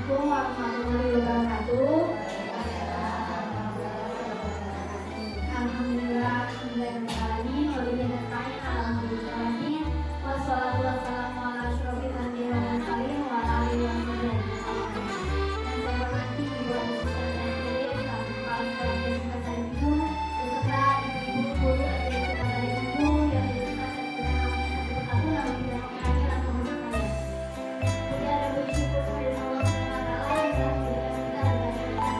Assalamualaikum warahmatullahi wabarakatuh. Alhamdulillah, alhamdulillahirobbilalamin, wabillahi nasta'in, alhamdulillahirobbilalamin, wassalatu wassalamu ala asyrofil anbiya'i wal mursalin wa ala alihi wa sahbihi ajma'in. Yang saya hormati Ibu Adi Susanti Santiri, selaku Kepala Sekolah SD Pasar Ibu, beserta ibu-ibu guru SD Pasar Ibu yang diutuskan dan satu nama tidak mengenal atau berkaya. Puja dan puji syukur kepada Allah SWT yang telah memberikan kita berbagai nikmat.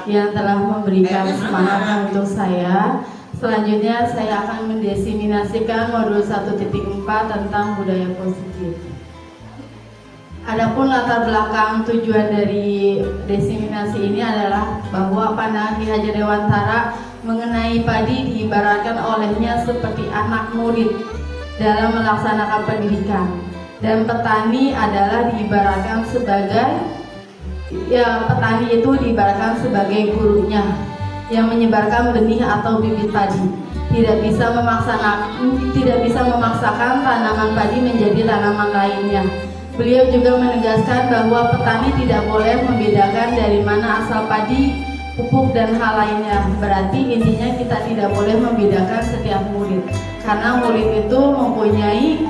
Yang telah memberikan semangat untuk saya. Selanjutnya saya akan mendesimasikan modul 1.4 tentang budaya positif. Adapun latar belakang tujuan dari desiminasi ini adalah bahwa pandangan Ki Hajar Dewantara mengenai padi diibaratkan olehnya seperti anak murid dalam melaksanakan pendidikan, dan petani adalah diibaratkan sebagai petani itu diibaratkan sebagai gurunya yang menyebarkan benih atau bibit padi. Tidak bisa memaksakan tanaman padi menjadi tanaman lainnya. Beliau juga menegaskan bahwa petani tidak boleh membedakan dari mana asal padi, pupuk, dan hal lainnya. Berarti intinya kita tidak boleh membedakan setiap murid, karena murid itu mempunyai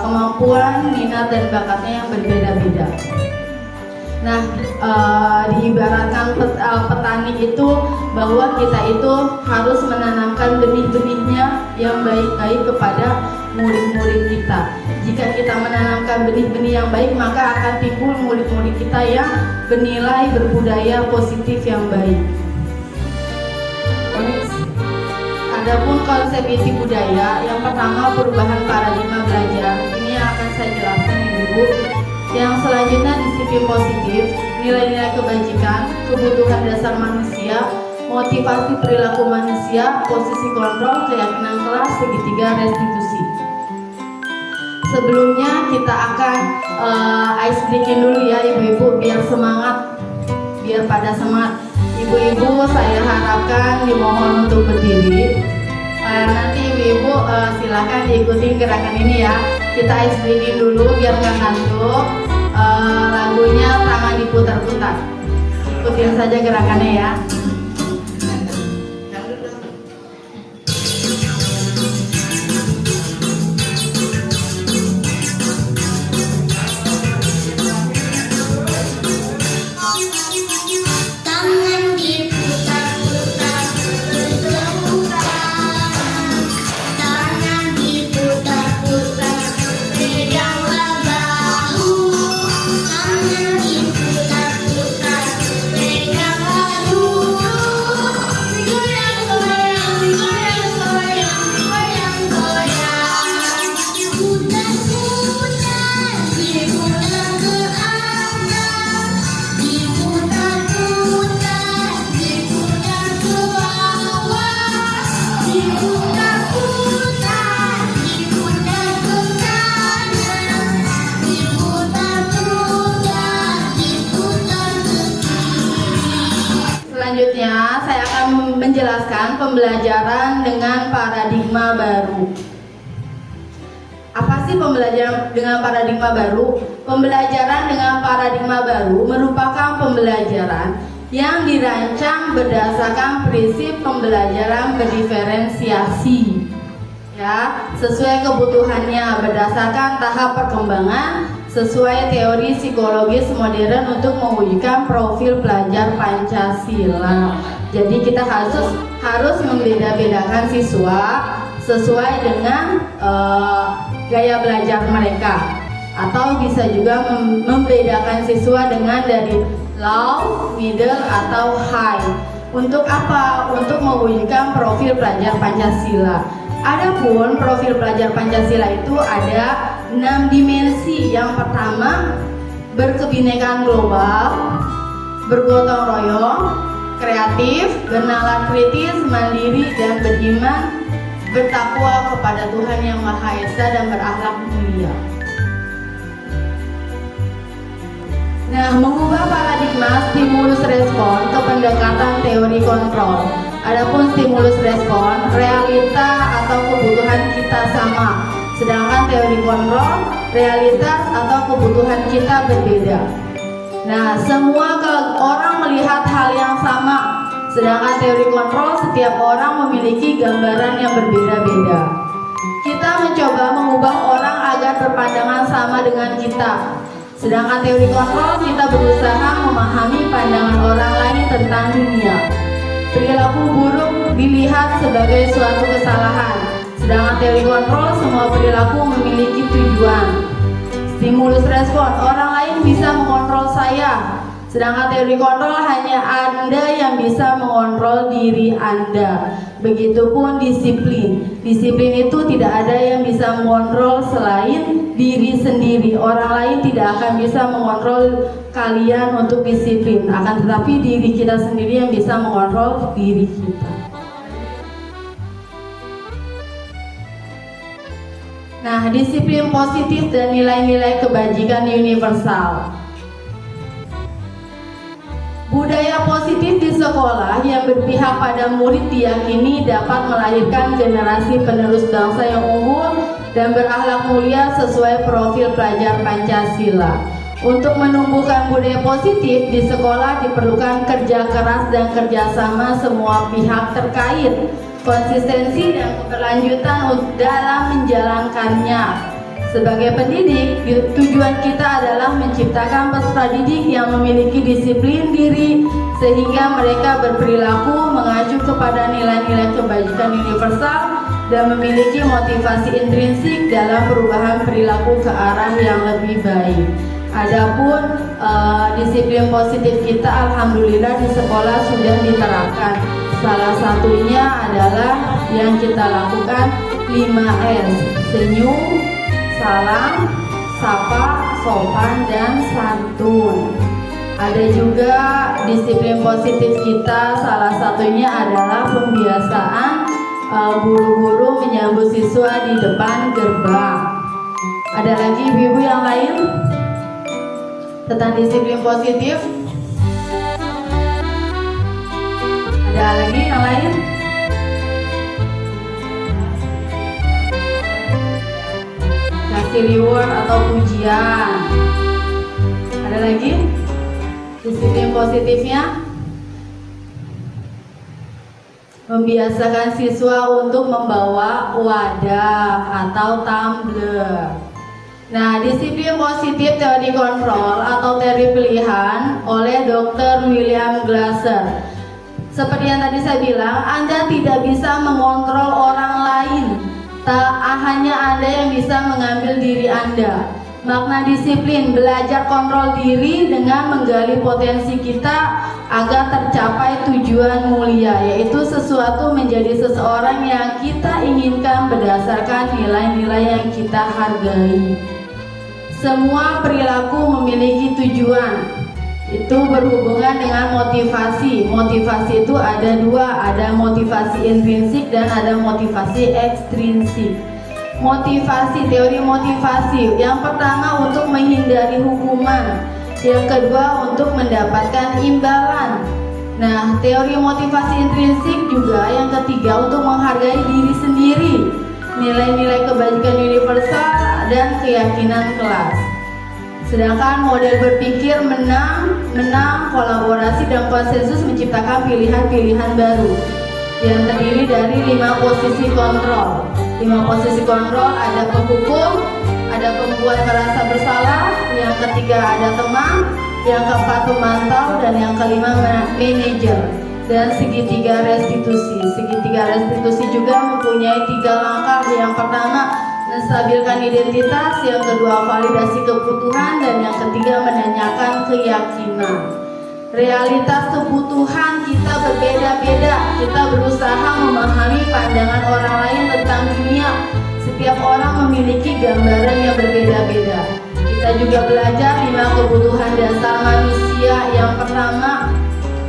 kemampuan, minat, dan bakatnya yang berbeda-beda. Nah, diibaratkan petani itu bahwa kita itu harus menanamkan benih-benihnya yang baik-baik kepada murid-murid kita. Jika kita menanamkan benih-benih yang baik, maka akan timbul murid-murid kita yang bernilai berbudaya positif yang baik. Adapun konsep inti budaya, yang pertama perubahan paradigma belajar. Ini yang akan saya jelaskan Ibu. Yang selanjutnya disiplin positif, nilai-nilai kebajikan, kebutuhan dasar manusia, motivasi perilaku manusia, posisi kontrol, keyakinan kelas, segitiga restitusi. Sebelumnya kita akan ice breaking dulu ya Ibu-ibu, biar semangat, biar pada semangat. Ibu-ibu saya harapkan dimohon untuk berdiri. Nanti Ibu-ibu silakan diikuti gerakan ini ya. Kita ice breaking dulu biar nggak ngantuk. Lagunya tangan diputar-putar. Ikutin saja gerakannya ya. Selanjutnya saya akan menjelaskan pembelajaran dengan paradigma baru. Apa sih pembelajaran dengan paradigma baru? Pembelajaran dengan paradigma baru merupakan pembelajaran yang dirancang berdasarkan prinsip pembelajaran berdiferensiasi, ya, sesuai kebutuhannya berdasarkan tahap perkembangan sesuai teori psikologis modern untuk mewujudkan profil pelajar Pancasila. Jadi kita harus membeda-bedakan siswa sesuai dengan gaya belajar mereka, atau bisa juga membedakan siswa dengan dari low, middle, atau high. Untuk apa? Untuk mewujudkan profil pelajar Pancasila. Adapun profil pelajar Pancasila itu ada 6 dimensi. Yang pertama, berkebinekaan global, bergotong royong, kreatif, bernalar kritis, mandiri, dan beriman, bertakwa kepada Tuhan Yang Maha Esa, dan berakhlak mulia. Nah, mengubah paradigma stimulus respon ke pendekatan teori kontrol. Adapun stimulus respon, realita atau kebutuhan kita sama, sedangkan teori kontrol, realitas atau kebutuhan kita berbeda. Nah, semua orang melihat hal yang sama, sedangkan teori kontrol setiap orang memiliki gambaran yang berbeda-beda. Kita mencoba mengubah orang agar berpandangan sama dengan kita, sedangkan teori kontrol kita berusaha memahami pandangan orang lain tentang dunia. Perilaku buruk dilihat sebagai suatu kesalahan, sedangkan teori kontrol semua perilaku memiliki tujuan. Stimulus respon, orang lain bisa mengontrol saya, sedangkan teori kontrol hanya Anda yang bisa mengontrol diri Anda. Begitupun disiplin. Disiplin itu tidak ada yang bisa mengontrol selain diri sendiri. Orang lain tidak akan bisa mengontrol kalian untuk disiplin, akan tetapi diri kita sendiri yang bisa mengontrol diri kita. Nah, disiplin positif dan nilai-nilai kebajikan universal. Budaya positif di sekolah yang berpihak pada murid diyakini dapat melahirkan generasi penerus bangsa yang unggul dan berakhlak mulia sesuai profil pelajar Pancasila. Untuk menumbuhkan budaya positif di sekolah diperlukan kerja keras dan kerjasama semua pihak terkait, konsistensi dan keberlanjutan dalam menjalankannya. Sebagai pendidik, tujuan kita adalah menciptakan peserta didik yang memiliki disiplin diri sehingga mereka berperilaku mengacu kepada nilai-nilai kebajikan universal dan memiliki motivasi intrinsik dalam perubahan perilaku ke arah yang lebih baik. Adapun disiplin positif kita alhamdulillah di sekolah sudah diterapkan. Salah satunya adalah yang kita lakukan 5S: senyum, salam, sapa, sopan, dan santun. Ada juga disiplin positif kita, salah satunya adalah pembiasaan guru-guru menyambut siswa di depan gerbang. Ada lagi ibu-ibu yang lain tentang disiplin positif? Ada lagi yang lain? Kasih reward atau pujian. Ada lagi? Disiplin positifnya membiasakan siswa untuk membawa wadah atau tumbler. Nah, disiplin positif teori kontrol atau teori pilihan oleh Dr. William Glasser. Seperti yang tadi saya bilang, Anda tidak bisa mengontrol orang lain. Hanya Anda yang bisa mengambil diri Anda. Makna disiplin, belajar kontrol diri dengan menggali potensi kita agar tercapai tujuan mulia, yaitu sesuatu menjadi seseorang yang kita inginkan berdasarkan nilai-nilai yang kita hargai. Semua perilaku memiliki tujuan. Itu berhubungan dengan motivasi. Motivasi itu ada dua, ada motivasi intrinsik dan ada motivasi ekstrinsik. Motivasi, teori motivasi, yang pertama untuk menghindari hukuman, yang kedua untuk mendapatkan imbalan. Nah, teori motivasi intrinsik juga yang ketiga untuk menghargai diri sendiri, nilai-nilai kebajikan universal dan keyakinan kelas. Sedangkan model berpikir menang, kolaborasi dan konsensus menciptakan pilihan-pilihan baru yang terdiri dari 5 posisi kontrol. 5 posisi kontrol ada penghukum, ada pembuat merasa bersalah, yang ketiga ada teman, yang keempat pemantau, dan yang kelima manajer. Dan segitiga restitusi. Segitiga restitusi juga mempunyai 3 langkah. Yang pertama, menstabilkan identitas, yang kedua validasi kebutuhan, dan yang ketiga menanyakan keyakinan. Realitas kebutuhan kita berbeda-beda. Kita berusaha memahami pandangan orang lain tentang dunia. Setiap orang memiliki gambaran yang berbeda-beda. Kita juga belajar 5 kebutuhan dasar manusia. Yang pertama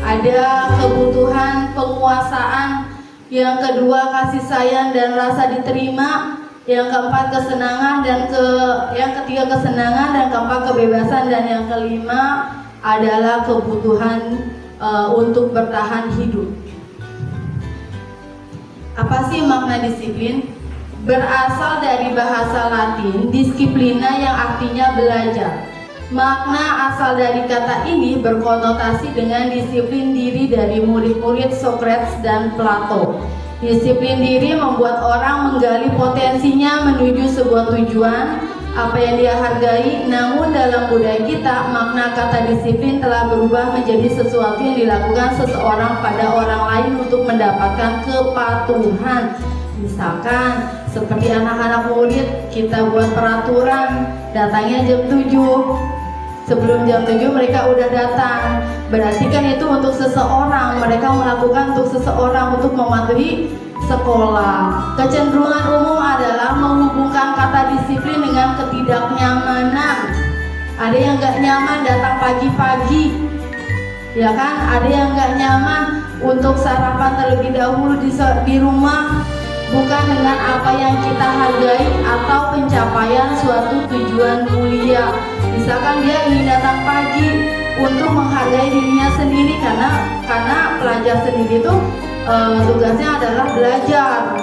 ada kebutuhan penguasaan, yang kedua kasih sayang dan rasa diterima, yang keempat kesenangan, yang ketiga kesenangan, dan keempat kebebasan, dan yang kelima adalah kebutuhan untuk bertahan hidup. Apa sih makna disiplin? Berasal dari bahasa Latin disciplina yang artinya belajar. Makna asal dari kata ini berkonotasi dengan disiplin diri dari murid-murid Socrates dan Plato. Disiplin diri membuat orang menggali potensinya menuju sebuah tujuan, apa yang dia hargai. Namun dalam budaya kita, makna kata disiplin telah berubah menjadi sesuatu yang dilakukan seseorang pada orang lain untuk mendapatkan kepatuhan. Misalkan seperti anak-anak murid, kita buat peraturan, datangnya jam 7. Sebelum jam 7 mereka udah datang. Berarti kan itu untuk seseorang, mereka melakukan untuk seseorang untuk mematuhi sekolah. Kecenderungan umum adalah menghubungkan kata disiplin dengan ketidaknyamanan. Ada yang gak nyaman datang pagi-pagi, ya kan? Ada yang gak nyaman untuk sarapan terlebih dahulu di rumah, bukan dengan apa yang kita hargai atau pencapaian suatu tujuan mulia. Misalkan dia ingin datang pagi untuk menghargai dirinya sendiri, karena pelajar sendiri itu tugasnya adalah belajar.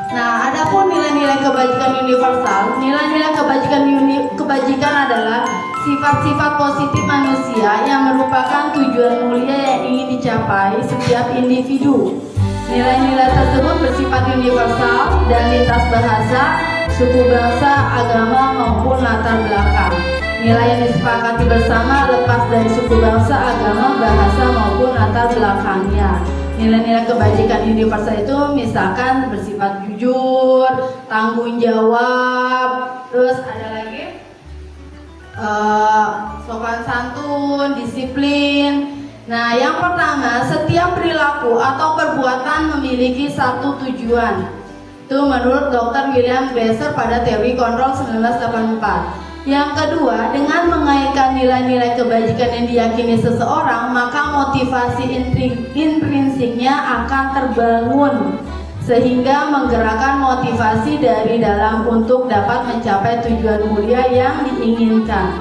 Nah, adapun nilai-nilai kebajikan universal, nilai-nilai kebajikan adalah sifat-sifat positif manusia yang merupakan tujuan mulia yang ingin dicapai setiap individu. Nilai-nilai tersebut bersifat universal dan lintas bahasa, suku bangsa, agama maupun latar belakang. Nilai yang disepakati bersama lepas dari suku bangsa, agama, bahasa maupun latar belakangnya. Nilai-nilai kebajikan universal itu misalkan bersifat jujur, tanggung jawab, terus ada lagi sopan santun, disiplin. Nah, yang pertama, setiap perilaku atau perbuatan memiliki satu tujuan. Itu menurut Dr. William Glasser pada teori kontrol 1984. Yang kedua, dengan mengaitkan nilai-nilai kebajikan yang diyakini seseorang, maka motivasi intrinsiknya akan terbangun sehingga menggerakkan motivasi dari dalam untuk dapat mencapai tujuan mulia yang diinginkan.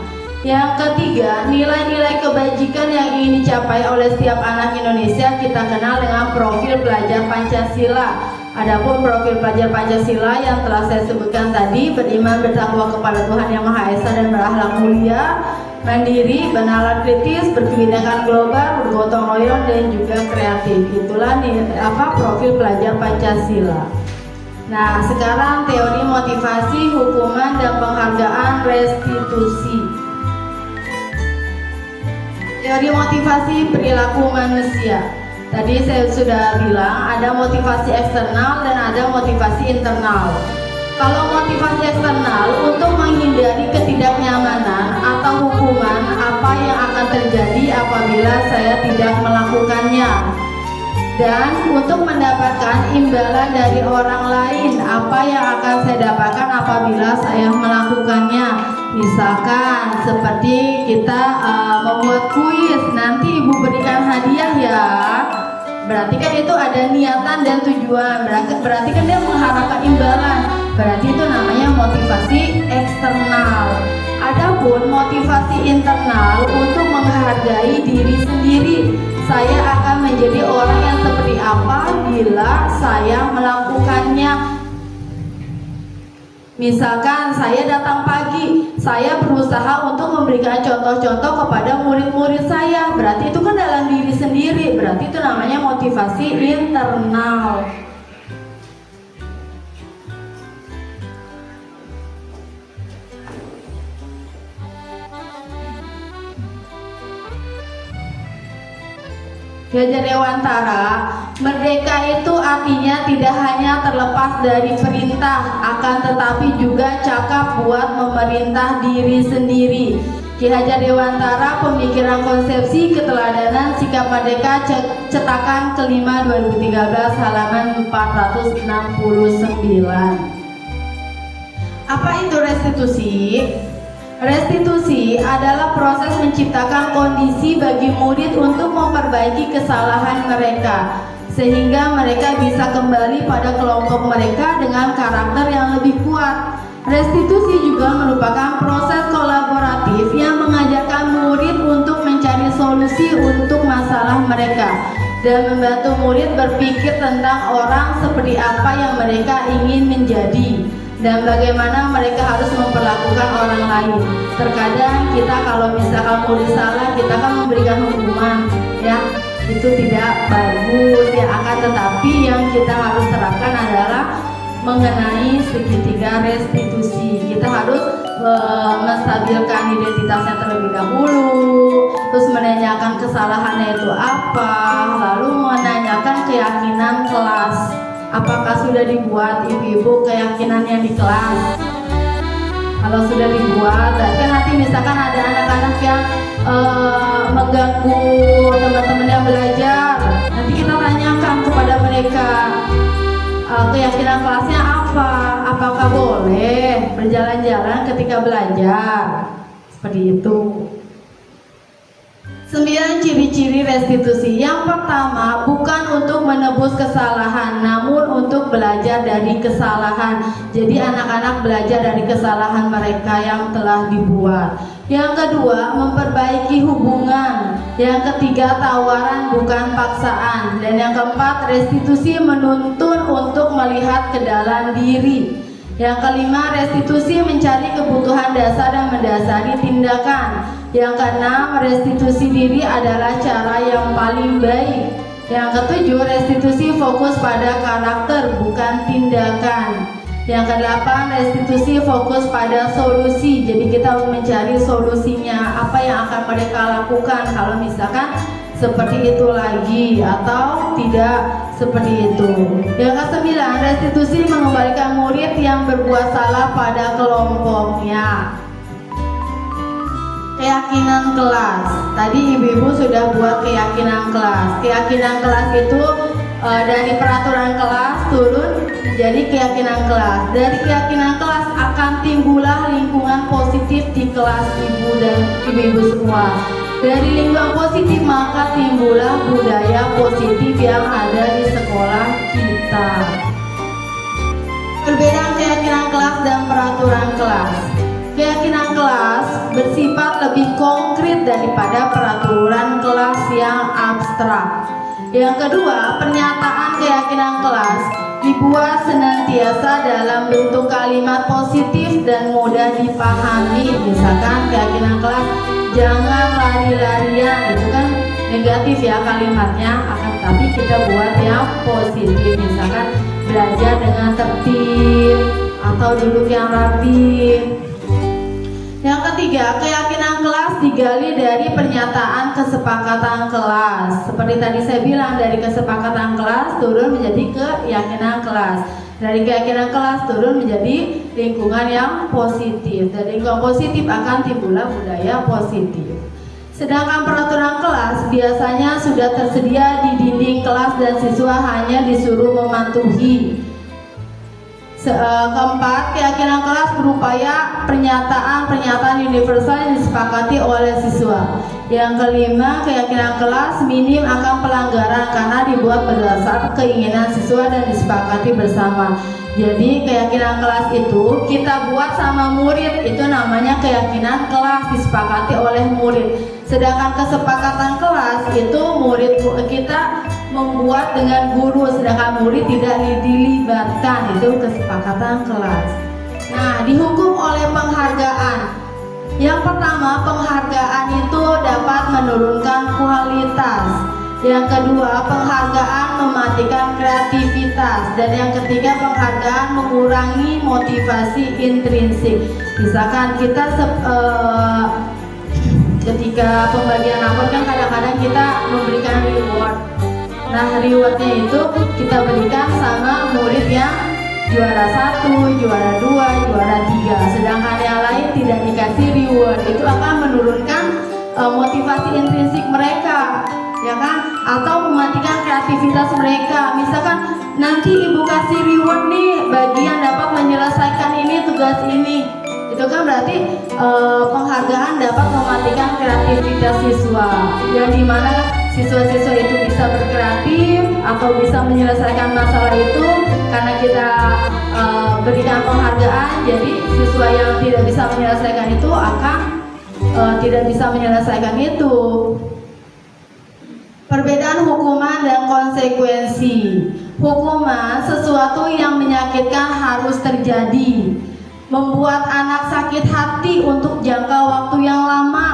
Yang ketiga, nilai-nilai kebajikan yang ingin dicapai oleh setiap anak Indonesia kita kenal dengan profil pelajar Pancasila. Adapun profil pelajar Pancasila yang telah saya sebutkan tadi, beriman, bertakwa kepada Tuhan Yang Maha Esa dan berakhlak mulia, mandiri, bernalar kritis, berkebinekaan global, bergotong royong, dan juga kreatif. Itulah profil pelajar Pancasila. Nah, sekarang teori motivasi, hukuman, dan penghargaan restitusi. Teori motivasi perilaku manusia. Tadi saya sudah bilang ada motivasi eksternal dan ada motivasi internal. Kalau motivasi eksternal untuk menghindari ketidaknyamanan atau hukuman apa yang akan terjadi apabila saya tidak melakukannya, dan untuk mendapatkan imbalan dari orang lain apa yang akan saya dapatkan apabila saya melakukannya. Misalkan seperti kita membuat kuis, nanti ibu berikan hadiah ya. Berarti kan itu ada niatan dan tujuan. Berarti kan dia mengharapkan imbalan. Berarti itu namanya motivasi eksternal. Adapun motivasi internal untuk menghargai diri sendiri. Saya akan menjadi orang yang seperti apa bila saya melakukannya. Misalkan saya datang pagi, saya berusaha untuk memberikan contoh-contoh kepada murid-murid saya. Berarti itu kan dalam diri sendiri. Berarti itu namanya motivasi internal. Gajah Dewantara, merdeka itu artinya tidak hanya terlepas dari perintah, akan tetapi juga cakap buat memerintah diri sendiri. Ki Hajar Dewantara, Pemikiran Konsepsi Keteladanan Sikap Merdeka, cetakan kelima 2013, halaman 469. Apa itu restitusi? Restitusi adalah proses menciptakan kondisi bagi murid untuk memperbaiki kesalahan mereka sehingga mereka bisa kembali pada kelompok mereka dengan karakter yang lebih kuat. Restitusi juga merupakan proses kolaboratif yang mengajarkan murid untuk mencari solusi untuk masalah mereka dan membantu murid berpikir tentang orang seperti apa yang mereka ingin menjadi dan bagaimana mereka harus memperlakukan orang lain. Terkadang kita kalau misalkan murid salah, kita kan memberikan hukuman, ya itu tidak bagus ya. Akan tetapi yang kita harus terapkan adalah mengenai segitiga restitusi. Kita harus menstabilkan identitasnya terlebih dahulu, terus menanyakan kesalahannya itu apa, lalu menanyakan keyakinan kelas. Apakah sudah dibuat ibu-ibu keyakinannya di kelas? Kalau sudah dibuat, berarti nanti misalkan ada anak-anak yang mengganggu teman-teman yang belajar, nanti kita tanyakan kepada mereka keyakinan kelasnya apa, apakah boleh berjalan-jalan ketika belajar, seperti itu. 9 ciri-ciri restitusi. Yang pertama, bukan untuk menebus kesalahan, namun untuk belajar dari kesalahan. Jadi anak-anak belajar dari kesalahan mereka yang telah dibuat. Yang kedua, memperbaiki hubungan. Yang ketiga, tawaran bukan paksaan. Dan yang keempat, restitusi menuntun untuk melihat ke dalam diri. Yang kelima, restitusi mencari kebutuhan dasar dan mendasari tindakan. Yang keenam, restitusi diri adalah cara yang paling baik. Yang ketujuh, restitusi fokus pada karakter bukan tindakan. Yang kedelapan, restitusi fokus pada solusi. Jadi kita mencari solusinya, apa yang akan mereka lakukan kalau misalkan seperti itu lagi atau tidak seperti itu. Yang kesembilan, restitusi mengembalikan murid yang berbuat salah pada kelompoknya. Keyakinan kelas. Tadi ibu-ibu sudah buat keyakinan kelas. Keyakinan kelas itu dari peraturan kelas turun menjadi keyakinan kelas. Dari keyakinan kelas akan timbullah lingkungan positif di kelas ibu dan ibu-ibu semua. Dari lingkungan positif maka timbullah budaya positif yang ada di sekolah kita. Perbedaan keyakinan kelas dan peraturan kelas. Keyakinan kelas bersifat lebih konkret daripada peraturan kelas yang abstrak. Yang kedua, pernyataan keyakinan kelas dibuat senantiasa dalam bentuk kalimat positif dan mudah dipahami. Misalkan keyakinan kelas, jangan lari-larian, itu kan negatif ya kalimatnya, akan tapi kita buat yang positif. Misalkan belajar dengan tertib atau duduk yang rapi. Yang ketiga, keyakinan kelas digali dari pernyataan kesepakatan kelas. Seperti tadi saya bilang, dari kesepakatan kelas turun menjadi keyakinan kelas. Dari keyakinan kelas turun menjadi lingkungan yang positif. Dari lingkungan positif akan timbullah budaya positif. Sedangkan peraturan kelas biasanya sudah tersedia di dinding kelas dan siswa hanya disuruh mematuhi. Keempat, keyakinan kelas berupaya pernyataan universal yang disepakati oleh siswa. Yang kelima, keyakinan kelas minim akan pelanggaran karena dibuat berdasar keinginan siswa dan disepakati bersama. Jadi keyakinan kelas itu kita buat sama murid, itu namanya keyakinan kelas disepakati oleh murid. Sedangkan kesepakatan kelas itu murid kita membuat dengan guru, sedangkan murid tidak dilibatkan, itu kesepakatan kelas. Nah, dihukum oleh penghargaan. Yang pertama, penghargaan itu dapat menurunkan kualitas. Yang kedua, penghargaan mematikan kreativitas. Dan yang ketiga, penghargaan mengurangi motivasi intrinsik. Misalkan kita ketika pembagian rapor kan kadang-kadang kita memberikan reward. Nah, rewardnya itu kita berikan sama murid yang juara 1, juara 2, juara 3. Sedangkan yang lain tidak dikasih reward. Itu akan menurunkan motivasi intrinsik mereka, ya kan? Atau mematikan kreativitas mereka. Misalkan nanti ibu kasih reward nih, bagian dapat menyelesaikan ini, tugas ini. Itu kan berarti penghargaan dapat mematikan kreativitas siswa. Dan dimana siswa-siswa itu bisa berkreatif atau bisa menyelesaikan masalah itu karena kita berikan penghargaan. Jadi siswa yang tidak bisa menyelesaikan itu akan tidak bisa menyelesaikan itu. Perbedaan hukuman dan konsekuensi. Hukuman sesuatu yang menyakitkan harus terjadi, membuat anak sakit hati untuk jangka waktu yang lama.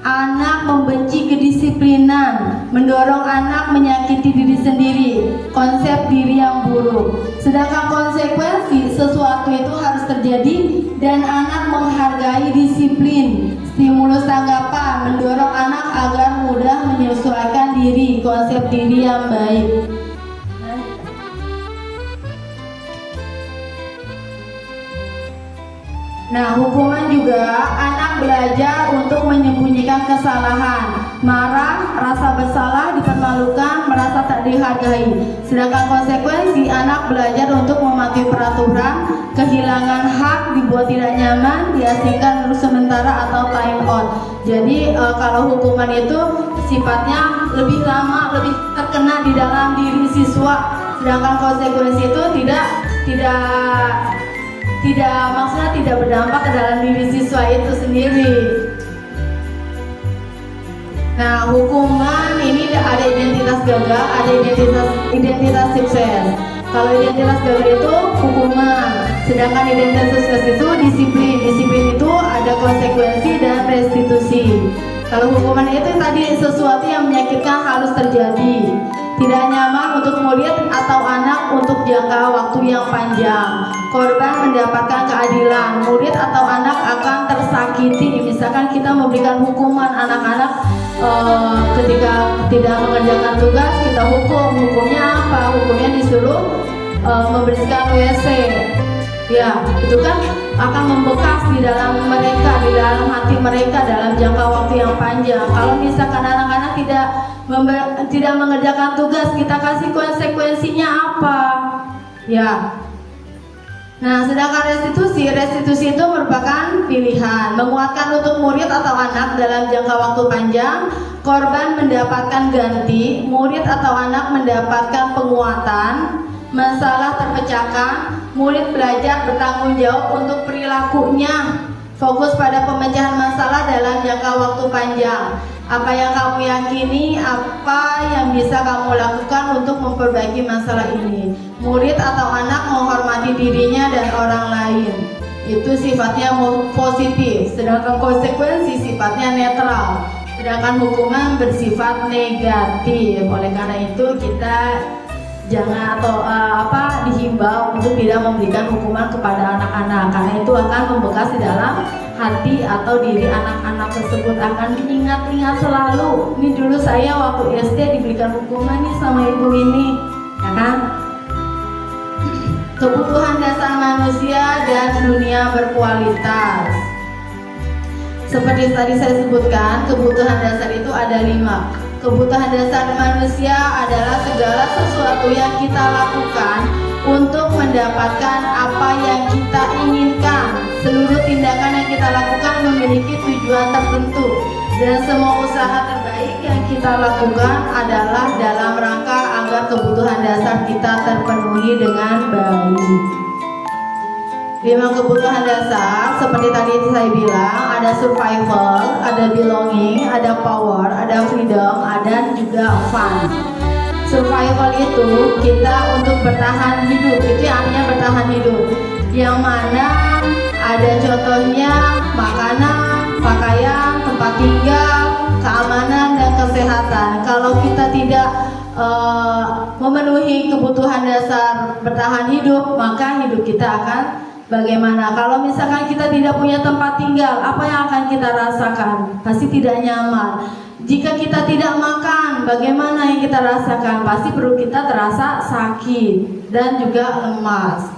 Anak membenci kedisiplinan, mendorong anak menyakiti diri sendiri, konsep diri yang buruk. Sedangkan konsekuensi, sesuatu itu harus terjadi dan anak menghargai disiplin. Stimulus tanggapan, mendorong anak agar mudah menyesuaikan diri, konsep diri yang baik. Nah, hukuman juga anak belajar untuk menyembunyikan kesalahan, marah, rasa bersalah, dipermalukan, merasa tak dihargai. Sedangkan konsekuensi, anak belajar untuk mematuhi peraturan, kehilangan hak, dibuat tidak nyaman, diasingkan untuk sementara atau time out. Jadi kalau hukuman itu sifatnya lebih lama, lebih terkena di dalam diri siswa. Sedangkan konsekuensi itu maksudnya tidak berdampak ke dalam diri siswa itu sendiri. Nah, hukuman ini ada identitas gagal, ada identitas sukses. Kalau identitas gagal itu hukuman, sedangkan identitas sukses itu disiplin. Disiplin itu ada konsekuensi dan restitusi. Kalau hukuman itu tadi sesuatu yang menyakitkan harus terjadi, tidak nyaman untuk murid atau anak untuk jangka waktu yang panjang. Korban mendapatkan keadilan, murid atau anak akan tersakiti. Misalkan kita memberikan hukuman anak-anak ketika tidak mengerjakan tugas, kita hukum. Hukumnya apa? Hukumnya disuruh membersihkan WC. Ya, itu kan akan membekas di dalam mereka, di dalam hati mereka, dalam panjang. Kalau misalkan anak-anak tidak mengerjakan tugas, kita kasih konsekuensinya apa? Ya. Nah, sedangkan restitusi itu merupakan pilihan, menguatkan untuk murid atau anak dalam jangka waktu panjang. Korban mendapatkan ganti, murid atau anak mendapatkan penguatan. Masalah terpecahkan, murid belajar bertanggung jawab untuk perilakunya. Fokus pada pemecahan masalah dalam jangka waktu panjang. Apa yang kamu yakini, apa yang bisa kamu lakukan untuk memperbaiki masalah ini. Murid atau anak menghormati dirinya dan orang lain. Itu sifatnya positif, sedangkan konsekuensi sifatnya netral. Sedangkan hukuman bersifat negatif. Oleh karena itu kita jangan dihimbau untuk tidak memberikan hukuman kepada anak-anak, karena itu akan membekas di dalam hati atau diri anak-anak tersebut, akan ingat-ingat selalu. Ini dulu saya waktu SD diberikan hukuman nih sama ibu ini, ya kan? Kebutuhan dasar manusia dan dunia berkualitas. Seperti tadi saya sebutkan, kebutuhan dasar itu ada 5. Kebutuhan dasar manusia adalah segala sesuatu yang kita lakukan untuk mendapatkan apa yang kita inginkan. Seluruh tindakan yang kita lakukan memiliki tujuan tertentu, dan semua usaha terbaik yang kita lakukan adalah dalam rangka agar kebutuhan dasar kita terpenuhi dengan baik. 5 kebutuhan dasar seperti tadi saya bilang, ada survival, ada belonging, ada power, ada freedom, ada juga fun. Survival itu kita untuk bertahan hidup, itu artinya bertahan hidup, yang mana ada contohnya makanan, pakaian, tempat tinggal, keamanan dan kesehatan. Kalau kita tidak memenuhi kebutuhan dasar bertahan hidup, maka hidup kita akan bagaimana? Kalau misalkan kita tidak punya tempat tinggal, apa yang akan kita rasakan? Pasti tidak nyaman. Jika kita tidak makan, bagaimana yang kita rasakan? Pasti perut kita terasa sakit dan juga lemas.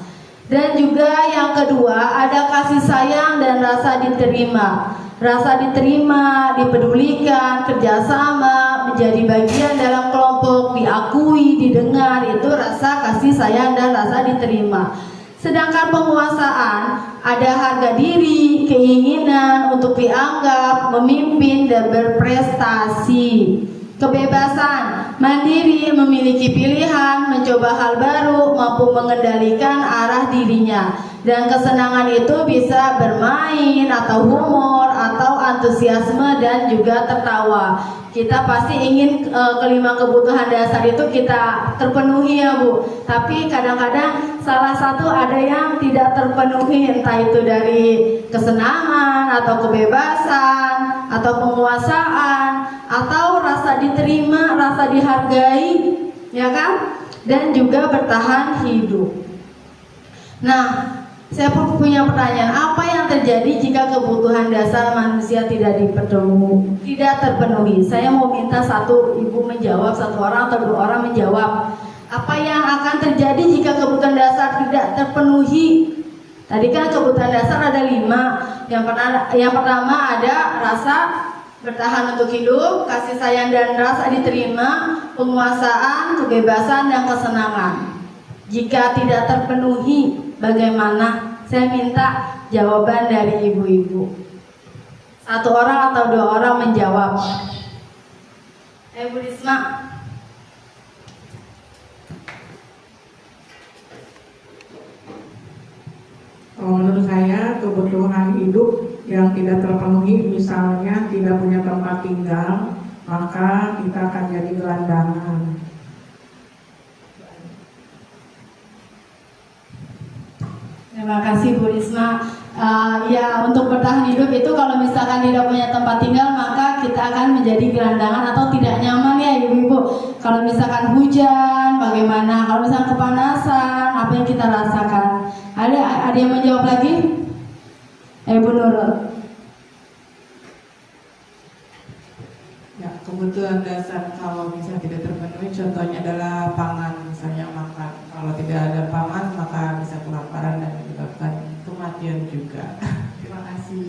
Dan juga yang kedua, ada kasih sayang dan rasa diterima. Rasa diterima, dipedulikan, kerjasama, menjadi bagian dalam kelompok, diakui, didengar, itu rasa kasih sayang dan rasa diterima. Sedangkan penguasaan ada harga diri, keinginan untuk dianggap, memimpin dan berprestasi. Kebebasan, mandiri, memiliki pilihan, mencoba hal baru, mampu mengendalikan arah dirinya. Dan kesenangan itu bisa bermain atau humor atau antusiasme dan juga tertawa. Kita pasti ingin kelima kebutuhan dasar itu kita terpenuhi ya Bu. Tapi kadang-kadang salah satu ada yang tidak terpenuhi, entah itu dari kesenangan atau kebebasan atau penguasaan atau rasa diterima, rasa dihargai, ya kan? Dan juga bertahan hidup. Nah, saya pun punya pertanyaan, apa yang terjadi jika kebutuhan dasar manusia tidak terpenuhi? Saya mau minta satu ibu menjawab, satu orang atau 2 orang menjawab. Apa yang akan terjadi jika kebutuhan dasar tidak terpenuhi? Tadi kan kebutuhan dasar ada 5. Yang pertama ada rasa bertahan untuk hidup, kasih sayang dan rasa diterima, penguasaan, kebebasan dan kesenangan. Jika tidak terpenuhi, bagaimana? Saya minta jawaban dari ibu-ibu. 1 orang atau 2 orang menjawab. Bu Risma. Menurut saya kebutuhan hidup yang tidak terpenuhi, misalnya tidak punya tempat tinggal, maka kita akan jadi gelandangan. Terima kasih Bu Risma. Ya, untuk bertahan hidup itu kalau misalkan tidak punya tempat tinggal, maka kita akan menjadi gelandangan atau tidak nyaman ya ibu-ibu. Kalau misalkan hujan, bagaimana? Kalau misalkan kepanasan, apa yang kita rasakan? Ada yang menjawab lagi? Bu Nurul. Ya, kebutuhan dasar kalau misalnya tidak terpenuhi, contohnya adalah pangan, misalnya makan. Kalau tidak ada pangan, maka bisa kelaparan dan menyebabkan kematian juga. Terima kasih.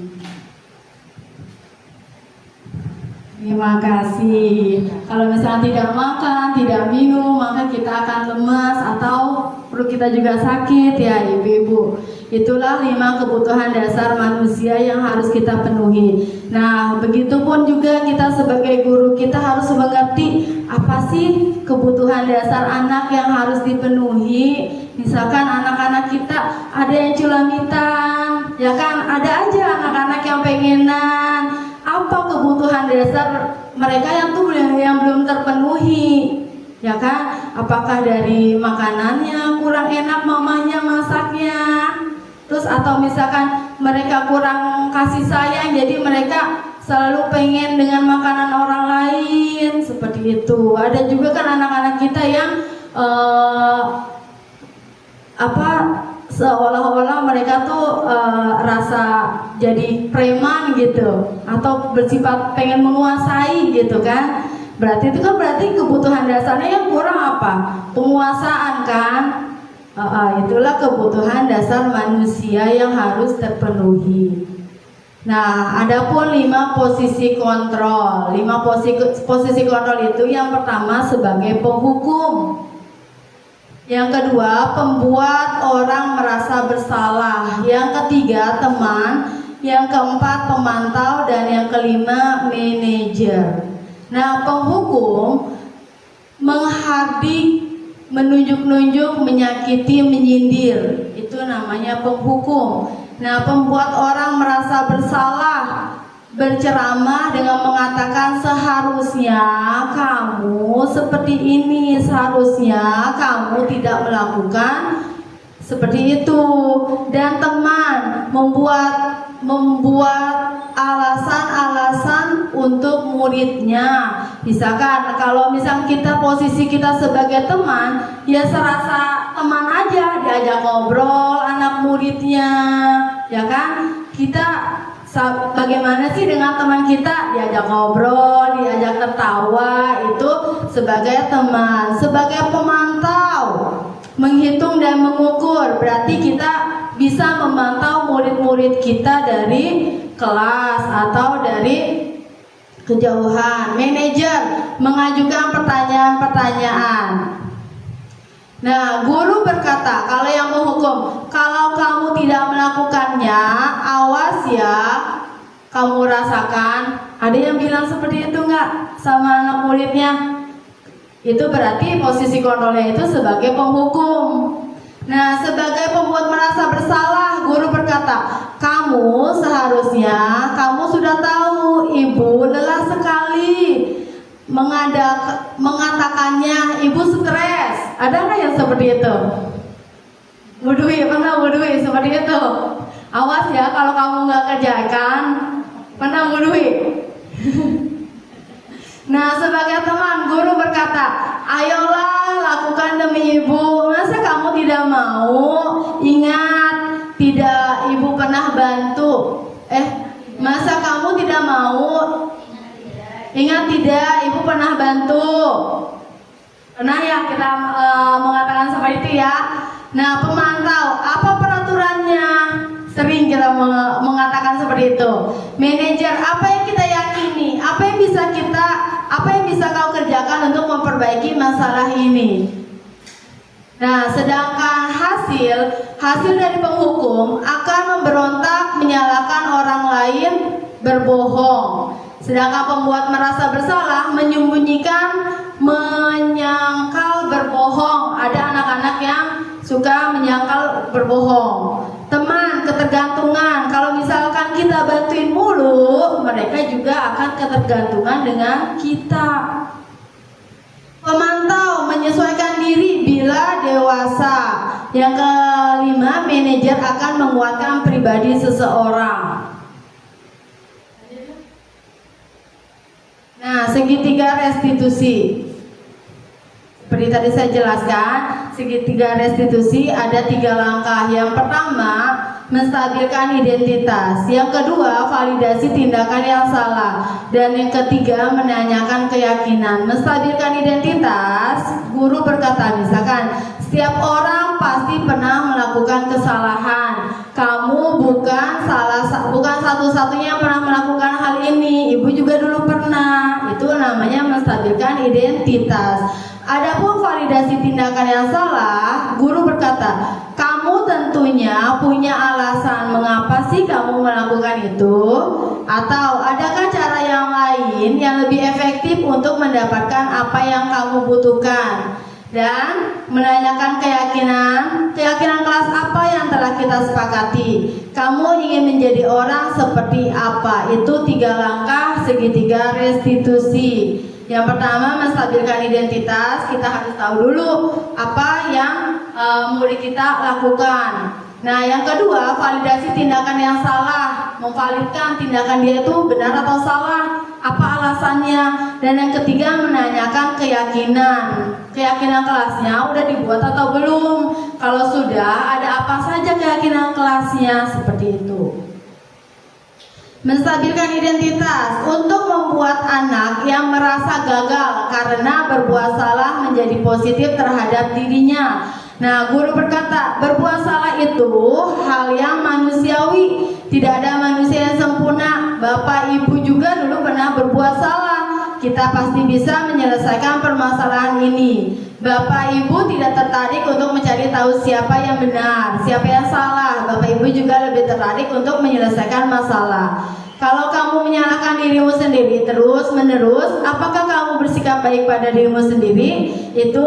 Terima kasih. Kalau misalnya tidak makan, tidak minum, maka kita akan lemas atau perut kita juga sakit ya ibu-ibu. Itulah 5 kebutuhan dasar manusia yang harus kita penuhi. Nah, begitupun juga kita sebagai guru, kita harus mengerti apa sih kebutuhan dasar anak yang harus dipenuhi. Misalkan anak-anak kita ada yang culamitan, ya kan? Ada aja anak-anak yang pengenan. Apa kebutuhan dasar mereka yang belum terpenuhi, ya kan? Apakah dari makanannya kurang enak mamanya masaknya, terus atau misalkan mereka kurang kasih sayang, jadi mereka selalu pengen dengan makanan orang lain seperti itu. Ada juga kan anak-anak kita yang seolah-olah mereka tuh rasa jadi preman gitu, atau bersifat pengen menguasai gitu kan. Berarti itu kan berarti kebutuhan dasarnya yang kurang apa? Penguasaan kan. Itulah kebutuhan dasar manusia yang harus terpenuhi. Nah, adapun 5 posisi kontrol. 5 posisi kontrol itu yang pertama sebagai penghukum. Yang kedua, pembuat orang merasa bersalah. Yang ketiga, teman. Yang keempat, pemantau. Dan yang kelima, manajer. Nah, penghukum menghardik, menunjuk-nunjuk, menyakiti, menyindir. Itu namanya penghukum. Nah, pembuat orang merasa bersalah, berceramah dengan mengatakan seharusnya kamu seperti ini, seharusnya kamu tidak melakukan seperti itu. Dan teman membuat alasan-alasan untuk muridnya. Misalkan kalau kita posisi kita sebagai teman, ya serasa teman aja, diajak ngobrol anak muridnya, ya kan? Kita bagaimana sih dengan teman kita? Diajak ngobrol, diajak tertawa, itu sebagai teman. Sebagai pemantau, menghitung dan mengukur, berarti kita bisa memantau murid-murid kita dari kelas atau dari kejauhan. Manajer mengajukan pertanyaan-pertanyaan. Nah, guru berkata, kalau yang menghukum, kalau kamu tidak melakukannya, awas ya, kamu rasakan. Ada yang bilang seperti itu nggak sama anak muridnya? Itu berarti posisi kontrolnya itu sebagai penghukum. Nah, sebagai pembuat merasa bersalah, guru berkata, kamu seharusnya, kamu sudah tahu ibu lelah sekali mengatakannya, ibu stres. Ada nggak yang seperti itu? Bu Dwi, pernah Bu Dwi seperti itu? Awas ya kalau kamu nggak kerjakan. Pernah Bu Dwi? Nah, sebagai teman, guru berkata, ayolah lakukan demi ibu. Masa kamu tidak mau? Ingat, tidak ibu pernah bantu. Masa kamu tidak mau? Ingat tidak, ibu pernah bantu. Pernah ya kita mengatakan seperti itu ya. Nah, pemantau, apa peraturannya? Sering kita mengatakan seperti itu. Manajer, apa yang kita yakini? Apa yang bisa kau kerjakan untuk memperbaiki masalah ini? Nah, sedangkan hasil dari penghukum akan memberontak, menyalahkan orang lain, berbohong. Sedangkan pembuat merasa bersalah, menyembunyikan, menyangkal, berbohong. Ada anak-anak yang suka menyangkal, berbohong. Teman, ketergantungan. Kalau misalkan kita bantuin mulu, mereka juga akan ketergantungan dengan kita. Pemantau, menyesuaikan diri bila dewasa. Yang kelima, manajer akan menguatkan pribadi seseorang. Nah, segitiga restitusi. Seperti tadi saya jelaskan, segitiga restitusi ada 3 langkah. Yang pertama, menstabilkan identitas. Yang kedua, validasi tindakan yang salah. Dan yang ketiga, menanyakan keyakinan. Menstabilkan identitas, guru berkata, misalkan, setiap orang pasti pernah melakukan kesalahan. Kamu bukan satu-satunya yang pernah melakukan hal ini. Ibu juga dulu pernah. identitas. Adapun validasi tindakan yang salah, guru berkata, kamu tentunya punya alasan mengapa sih kamu melakukan itu, atau adakah cara yang lain yang lebih efektif untuk mendapatkan apa yang kamu butuhkan, dan menanyakan keyakinan kelas apa yang telah kita sepakati. Kamu ingin menjadi orang seperti apa? Itu 3 langkah segitiga restitusi. Yang pertama, menstabilkan identitas. Kita harus tahu dulu apa yang murid kita lakukan. Nah, yang kedua, validasi tindakan yang salah. Memvalidkan tindakan dia itu benar atau salah, apa alasannya. Dan yang ketiga, menanyakan keyakinan kelasnya udah dibuat atau belum. Kalau sudah, ada apa saja keyakinan kelasnya, seperti itu. Menstabilkan identitas untuk membuat anak yang merasa gagal karena berbuat salah menjadi positif terhadap dirinya. Nah, guru berkata, berbuat salah itu hal yang manusiawi. Tidak ada manusia yang sempurna. Bapak ibu juga dulu pernah berbuat salah. Kita pasti bisa menyelesaikan permasalahan ini. Bapak ibu tidak tertarik untuk mencari tahu siapa yang benar, siapa yang salah. Bapak ibu juga lebih tertarik untuk menyelesaikan masalah. Kalau kamu menyalahkan dirimu sendiri terus-menerus, apakah kamu bersikap baik pada dirimu sendiri? Itu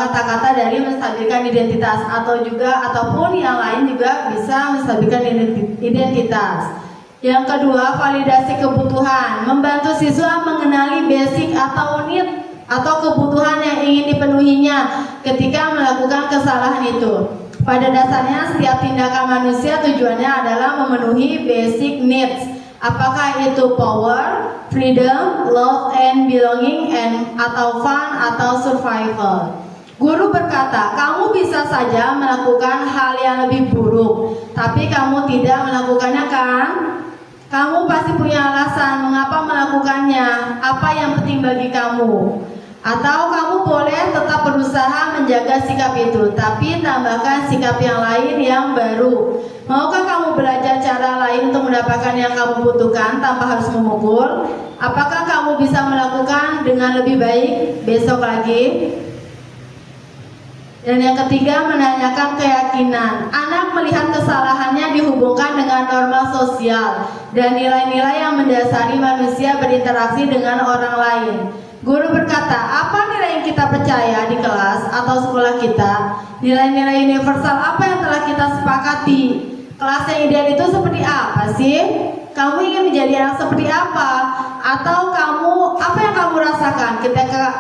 kata-kata dari menstabilkan identitas, ataupun yang lain juga bisa menstabilkan identitas. Yang kedua, validasi kebutuhan. Membantu siswa mengenali basic atau need atau kebutuhan yang ingin dipenuhinya ketika melakukan kesalahan itu. Pada dasarnya setiap tindakan manusia tujuannya adalah memenuhi basic needs. Apakah itu power, freedom, love and belonging, atau fun atau survival. Guru berkata, kamu bisa saja melakukan hal yang lebih buruk, tapi kamu tidak melakukannya, kan? Kamu pasti punya alasan mengapa melakukannya, apa yang penting bagi kamu. Atau kamu boleh tetap berusaha menjaga sikap itu, tapi tambahkan sikap yang lain yang baru. Maukah kamu belajar cara lain untuk mendapatkan yang kamu butuhkan tanpa harus memukul? Apakah kamu bisa melakukan dengan lebih baik besok lagi? Dan yang ketiga, menanyakan keyakinan. Anak melihat kesalahannya dihubungkan dengan norma sosial dan nilai-nilai yang mendasari manusia berinteraksi dengan orang lain. Guru berkata, apa nilai yang kita percaya di kelas atau sekolah kita? Nilai-nilai universal apa yang telah kita sepakati? Kelas yang ideal itu seperti apa sih? Kamu ingin menjadi anak seperti apa? Atau apa yang kamu rasakan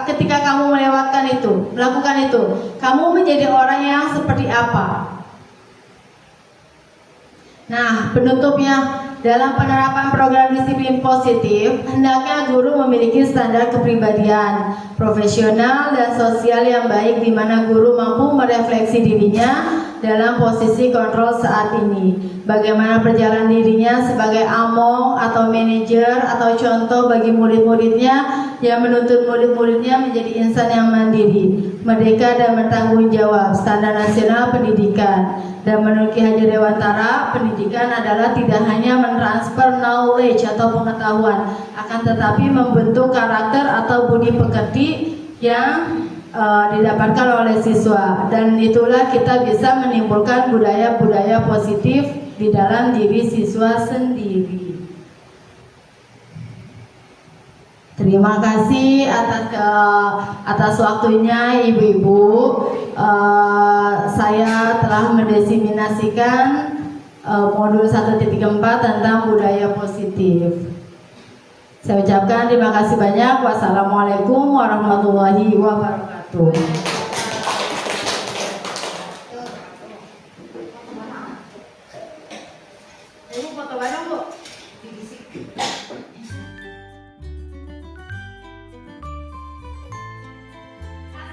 ketika kamu melakukan itu? Kamu menjadi orang yang seperti apa? Nah, penutupnya, dalam penerapan program disiplin positif, hendaknya guru memiliki standar kepribadian, profesional dan sosial yang baik, di mana guru mampu merefleksi dirinya dalam posisi kontrol saat ini. Bagaimana perjalanan dirinya sebagai among atau manajer atau contoh bagi murid-muridnya, yang menuntut murid-muridnya menjadi insan yang mandiri, merdeka dan bertanggung jawab. Standar nasional pendidikan. Dan menurut Ki Hajar Dewantara, pendidikan adalah tidak hanya mentransfer knowledge atau pengetahuan, akan tetapi membentuk karakter atau budi pekerti yang didapatkan oleh siswa. Dan itulah kita bisa menimbulkan budaya-budaya positif di dalam diri siswa sendiri. Terima kasih atas waktunya ibu-ibu. Saya telah mendiseminasikan modul 1.4 tentang budaya positif. Saya ucapkan terima kasih banyak. Wassalamualaikum warahmatullahi wabarakatuh. Ibu foto bareng, Bu.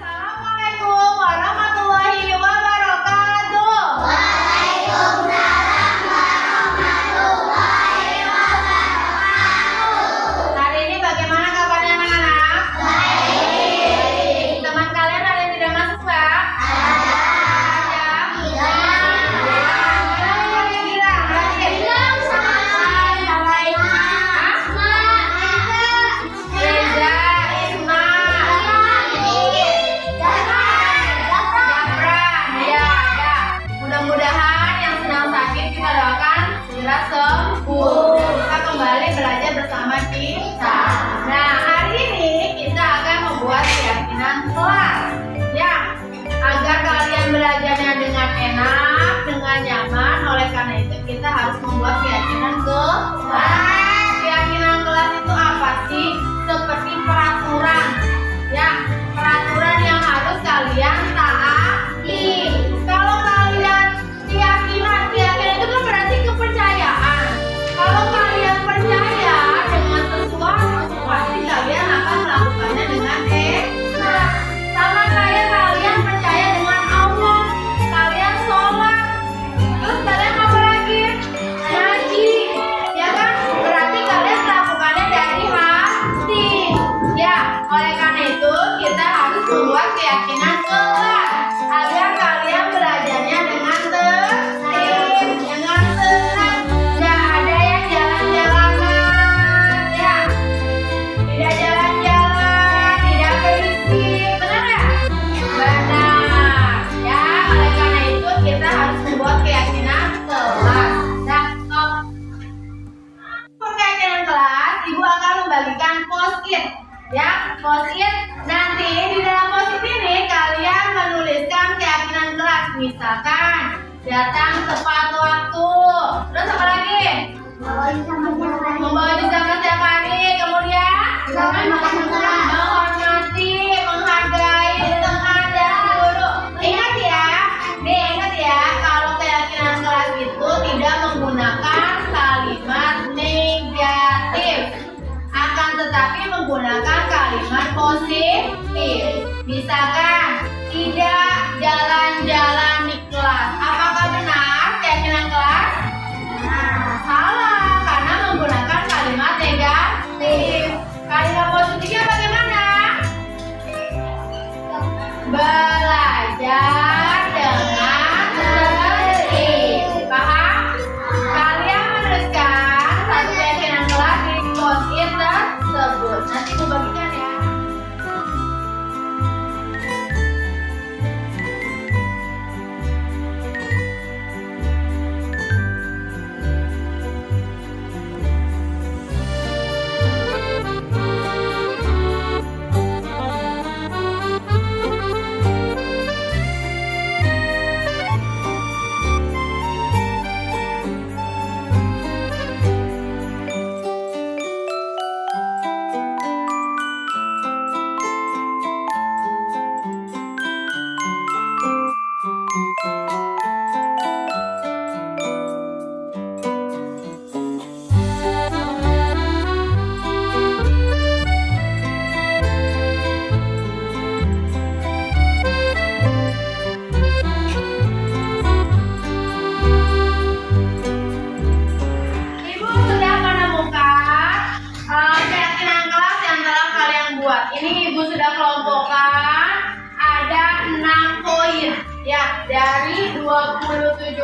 Assalamualaikum warahmatullahi wabarakatuh. Waalaikumsalam warahmatullahi wabarakatuh. Hari ini bagaimana kabarnya anak-anak? Baik. Teman kalian hari ini bakal membagikan post-it. Ya, post-it. Nanti di dalam post-it ini kalian menuliskan keyakinan kelas. Misalkan datang tepat waktu. Terus apa lagi? Membawa jus sama setiap hari. Kemudian menghormati, menghargai teman dan guru. Ingat ya, kalau keyakinan kelas itu tidak menggunakan kalimat negatif, akan tetapi menggunakan kalimat positif. Misalkan tidak jalan-jalan di kelas. Apakah benar keyakinan kelas? Salah, karena menggunakan kalimat negatif. Kalimat positifnya bagaimana? Belajar dengan tertib. Paham? Kalian menuliskan satu keyakinan kelas di post-it tersebut. Nanti aku bagikan ya. Ibu sudah menemukan keyakinan kelas yang telah kalian buat. Ini Ibu sudah kelompokkan ada 6 poin. Ya, dari 27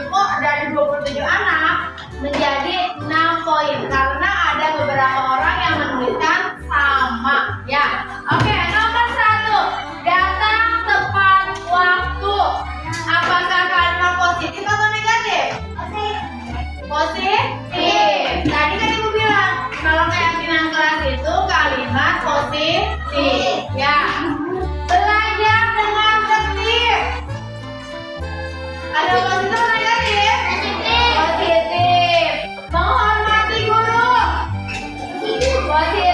anak menjadi 6 poin karena ada beberapa orang yang menuliskan sama. Ya, oke. Nomor 1, datang tepat waktu. Apakah kalimat positif atau negatif? Positif. Tadi kan Ibu bilang kalau keyakinan kelas itu kalimat positif. Ya. Belajar dengan tertib. Ada positif atau negatif? Positif. Menghormati guru. Positif.